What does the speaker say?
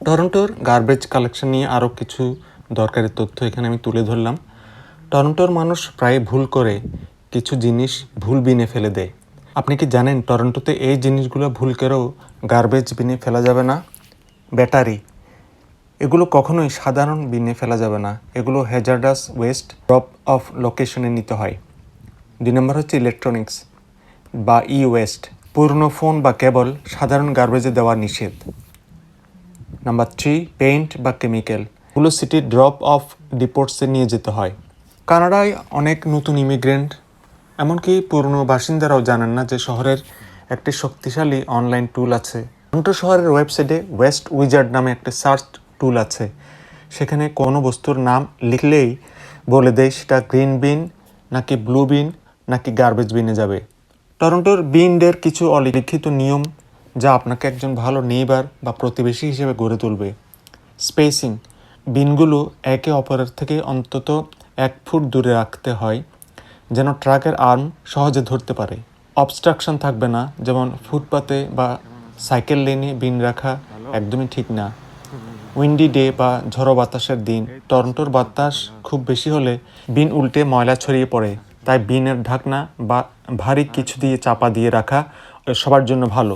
টরন্টোর garbage collection নিয়ে আরও কিছু দরকারি তথ্য এখানে আমি তুলে ধরলাম। টরন্টোর মানুষ প্রায় ভুল করে কিছু জিনিস ভুল বিনে ফেলে দেয়। আপনি কি জানেন টরন্টোতে এই জিনিসগুলো ভুল করেও গার্বেজ বিনে ফেলা যাবে না? ব্যাটারি, এগুলো কখনোই সাধারণ বিনে ফেলা যাবে না, এগুলো হ্যাজার্ডাস ওয়েস্ট ড্রপ অফ লোকেশনে নিতে হয়। 2 নম্বর হচ্ছে ইলেকট্রনিক্স বা ওয়েস্ট, পুরনো ফোন বা কেবল সাধারণ গার্বেজে দেওয়া নিষেধ। নাম্বার 3, পেইন্ট বা কেমিক্যাল, এগুলো সিটি ড্রপ অফ ডিপোর্টসে নিয়ে যেতে হয়। কানাডায় অনেক নতুন ইমিগ্রেন্ট, এমনকি পুরনো বাসিন্দারাও জানেন না যে শহরের একটি শক্তিশালী অনলাইন টুল আছে। টরন্টো শহরের ওয়েবসাইটে ওয়েস্ট উইজার্ড নামে একটা সার্চ টুল আছে। সেখানে কোনো বস্তুর নাম লিখলেই বলে দেয় সেটা গ্রিন বিন নাকি ব্লু বিন নাকি গার্বেজ বিনে যাবে। টরন্টোর বিনদের কিছু অলিখিত নিয়ম যা আপনাকে একজন ভালো নেইবার বা প্রতিবেশী হিসেবে গড়ে তুলবে। স্পেসিং, বিনগুলো একে অপরের থেকে অন্তত 1 ফুট দূরে রাখতে হয় যেন ট্রাকের আর্ম সহজে ধরতে পারে। অবস্ট্রাকশন থাকবে না, যেমন ফুটপাতে বা সাইকেল লেনে বিন রাখা একদমই ঠিক না। উইন্ডি ডে বা ঝড়ো বাতাসের দিন টরন্টোর বাতাস খুব বেশি হলে বিন উল্টে ময়লা ছড়িয়ে পড়ে, তাই বিনের ঢাকনা বা ভারী কিছু দিয়ে চাপা দিয়ে রাখা সবার জন্য ভালো।